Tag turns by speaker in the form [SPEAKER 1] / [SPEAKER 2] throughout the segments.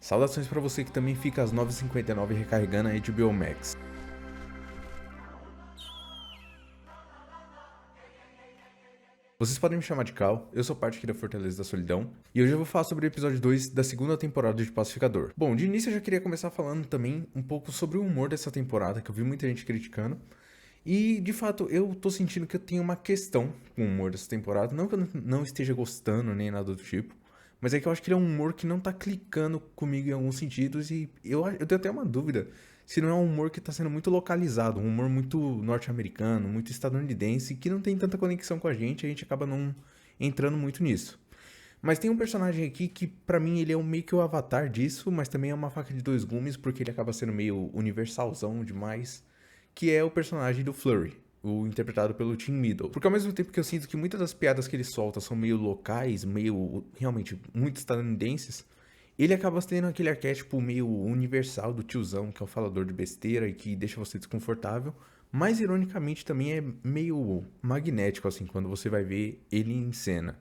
[SPEAKER 1] Saudações pra você que também fica às 9h59 recarregando a HBO Max. Vocês podem me chamar de Cal, eu sou parte aqui da Fortaleza da Solidão, e hoje eu vou falar sobre o episódio 2 da segunda temporada de Pacificador. Bom, de início eu já queria começar falando também um pouco sobre o humor dessa temporada, que eu vi muita gente criticando. E, de fato, eu tô sentindo que eu tenho uma questão com o humor dessa temporada. Não que eu não esteja gostando nem nada do tipo, mas é que eu acho que ele é um humor que não tá clicando comigo em alguns sentidos. E eu tenho até uma dúvida se não é um humor que tá sendo muito localizado, um humor muito norte-americano, muito estadunidense, que não tem tanta conexão com a gente acaba não entrando muito nisso. Mas tem um personagem aqui que, pra mim, ele é meio que o avatar disso, mas também é uma faca de dois gumes, porque ele acaba sendo meio universalzão demais, que é o personagem do Flurry, o interpretado pelo Tim Middle. Porque ao mesmo tempo que eu sinto que muitas das piadas que ele solta são meio locais, meio, realmente, muito estadunidenses, ele acaba tendo aquele arquétipo meio universal do tiozão, que é o falador de besteira e que deixa você desconfortável, mas ironicamente também é meio magnético, assim, quando você vai ver ele em cena.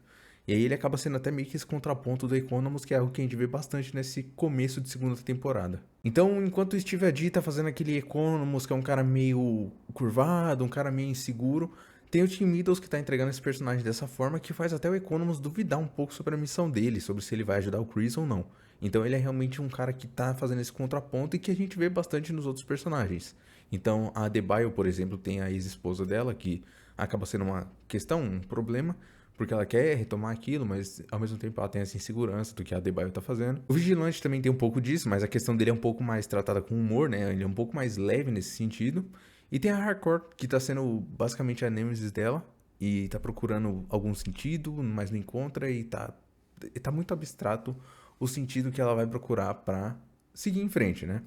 [SPEAKER 1] E aí ele acaba sendo até meio que esse contraponto do Economos, que é algo que a gente vê bastante nesse começo de segunda temporada. Então, enquanto o Steve Adi tá fazendo aquele Economos, que é um cara meio curvado, um cara meio inseguro, tem o Tim Middles que tá entregando esse personagem dessa forma, que faz até o Economos duvidar um pouco sobre a missão dele, sobre se ele vai ajudar o Chris ou não. Então ele é realmente um cara que tá fazendo esse contraponto e que a gente vê bastante nos outros personagens. Então a Adebayo, por exemplo, tem a ex-esposa dela, que acaba sendo uma questão, um problema, porque ela quer retomar aquilo, mas ao mesmo tempo ela tem essa insegurança do que a Adebayo tá fazendo. O Vigilante também tem um pouco disso, mas a questão dele é um pouco mais tratada com humor, né? Ele é um pouco mais leve nesse sentido. E tem a Hardcore, que tá sendo basicamente a Nemesis dela, e tá procurando algum sentido, mas não encontra, e tá muito abstrato o sentido que ela vai procurar pra seguir em frente, né?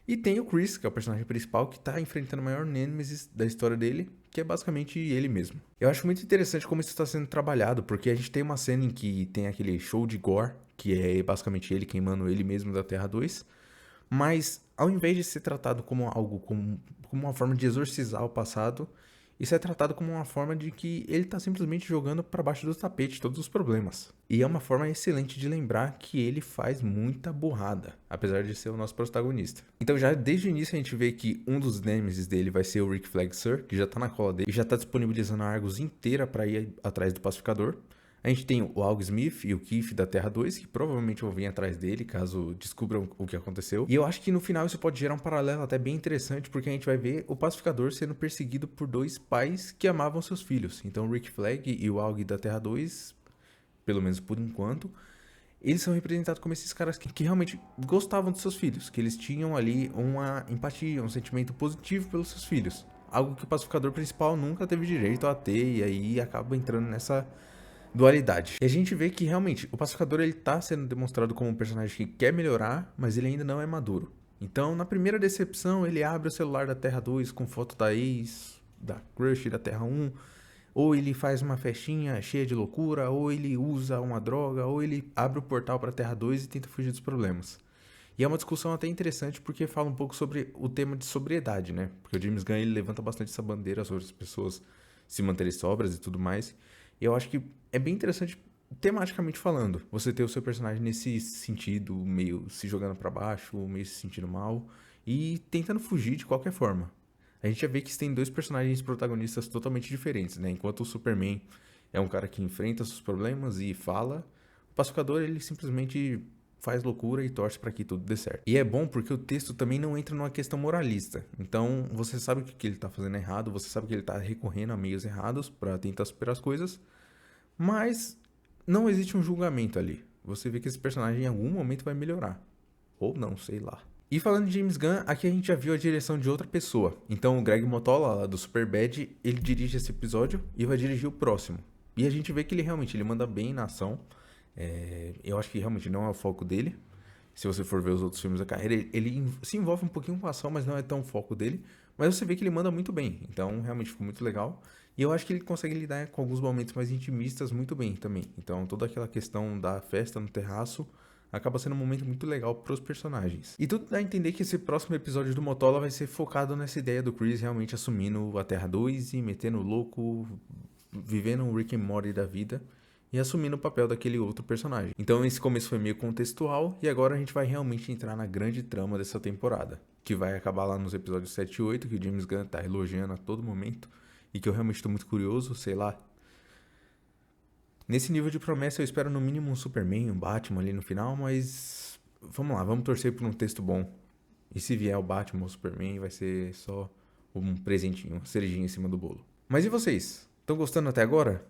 [SPEAKER 1] E tem o Chris, que é o personagem principal, que tá enfrentando o maior nêmesis da história dele, que é basicamente ele mesmo. Eu acho muito interessante como isso está sendo trabalhado, porque a gente tem uma cena em que tem aquele show de gore, que é basicamente ele queimando ele mesmo da Terra 2, mas ao invés de ser tratado como algo, como uma forma de exorcizar o passado, isso é tratado como uma forma de que ele tá simplesmente jogando para baixo do tapete todos os problemas. E é uma forma excelente de lembrar que ele faz muita burrada, apesar de ser o nosso protagonista. Então já desde o início a gente vê que um dos nemesis dele vai ser o Rick Flag Sir, que já tá na cola dele e já tá disponibilizando a Argus inteira para ir atrás do pacificador. A gente tem o Aug Smith e o Keith da Terra 2, que provavelmente vão vir atrás dele, caso descubram o que aconteceu. E eu acho que no final isso pode gerar um paralelo até bem interessante, porque a gente vai ver o pacificador sendo perseguido por dois pais que amavam seus filhos. Então o Rick Flag e o Aug da Terra 2, pelo menos por enquanto, eles são representados como esses caras que realmente gostavam dos seus filhos, que eles tinham ali uma empatia, um sentimento positivo pelos seus filhos. Algo que o pacificador principal nunca teve direito a ter, e aí acaba entrando nessa dualidade. E a gente vê que realmente o pacificador ele tá sendo demonstrado como um personagem que quer melhorar, mas ele ainda não é maduro. Então, na primeira decepção, ele abre o celular da Terra 2 com foto da ex, da crush da Terra 1, ou ele faz uma festinha cheia de loucura, ou ele usa uma droga, ou ele abre o portal para a Terra 2 e tenta fugir dos problemas. E é uma discussão até interessante porque fala um pouco sobre o tema de sobriedade, né? Porque o James Gunn ele levanta bastante essa bandeira sobre as pessoas se manterem sóbrias e tudo mais. E eu acho que é bem interessante, tematicamente falando, você ter o seu personagem nesse sentido, meio se jogando pra baixo, meio se sentindo mal e tentando fugir de qualquer forma. A gente já vê que tem dois personagens protagonistas totalmente diferentes, né? Enquanto o Superman é um cara que enfrenta seus problemas e fala, o pacificador ele simplesmente faz loucura e torce para que tudo dê certo. E é bom porque o texto também não entra numa questão moralista. Então, você sabe que ele tá fazendo errado, você sabe que ele tá recorrendo a meios errados para tentar superar as coisas, mas não existe um julgamento ali. Você vê que esse personagem em algum momento vai melhorar. Ou não, sei lá. E falando de James Gunn, aqui a gente já viu a direção de outra pessoa. Então o Greg Mottola, lá do Superbad, ele dirige esse episódio e vai dirigir o próximo. E a gente vê que ele realmente ele manda bem na ação. Eu acho que realmente não é o foco dele. Se você for ver os outros filmes da carreira, ele se envolve um pouquinho com a ação, mas não é tão o foco dele. Mas você vê que ele manda muito bem. Então realmente ficou muito legal. E eu acho que ele consegue lidar com alguns momentos mais intimistas muito bem também. Então toda aquela questão da festa no terraço acaba sendo um momento muito legal pros personagens. E tudo dá a entender que esse próximo episódio do Mottola vai ser focado nessa ideia do Chris realmente assumindo a Terra 2 e metendo o louco, vivendo um Rick and Morty da vida. e assumindo o papel daquele outro personagem. Então esse começo foi meio contextual e agora a gente vai realmente entrar na grande trama dessa temporada, que vai acabar lá nos episódios 7 e 8, que o James Gunn tá elogiando a todo momento e que eu realmente tô muito curioso, sei lá. Nesse nível de promessa eu espero no mínimo um Superman, um Batman ali no final, mas vamos lá, vamos torcer por um texto bom. E se vier o Batman ou o Superman, vai ser só um presentinho, uma cerejinha em cima do bolo. Mas e vocês? Estão gostando até agora?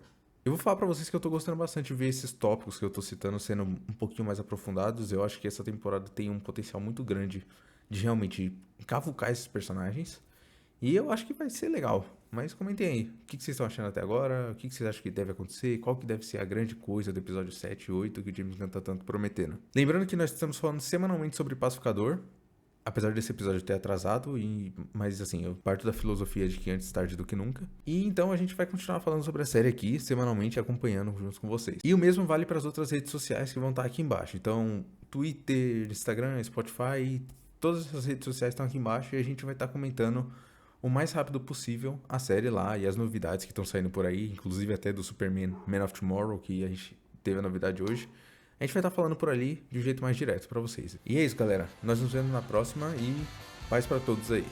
[SPEAKER 1] Eu vou falar pra vocês que eu tô gostando bastante de ver esses tópicos que eu tô citando sendo um pouquinho mais aprofundados. Eu acho que essa temporada tem um potencial muito grande de realmente cavucar esses personagens. E eu acho que vai ser legal. Mas comentem aí, o que vocês estão achando até agora? O que vocês acham que deve acontecer? Qual que deve ser a grande coisa do episódio 7 e 8 que o James Gunn tá tanto prometendo? Lembrando que nós estamos falando semanalmente sobre Pacificador. Apesar desse episódio ter atrasado, mas assim, eu parto da filosofia de que antes tarde do que nunca. E então a gente vai continuar falando sobre a série aqui, semanalmente, acompanhando junto com vocês. E o mesmo vale para as outras redes sociais que vão estar aqui embaixo. Então, Twitter, Instagram, Spotify, todas essas redes sociais estão aqui embaixo e a gente vai estar comentando o mais rápido possível a série lá e as novidades que estão saindo por aí, inclusive até do Superman Man of Tomorrow, que a gente teve a novidade hoje. A gente vai estar falando por ali de um jeito mais direto pra vocês. E é isso, galera. Nós nos vemos na próxima e paz pra todos aí.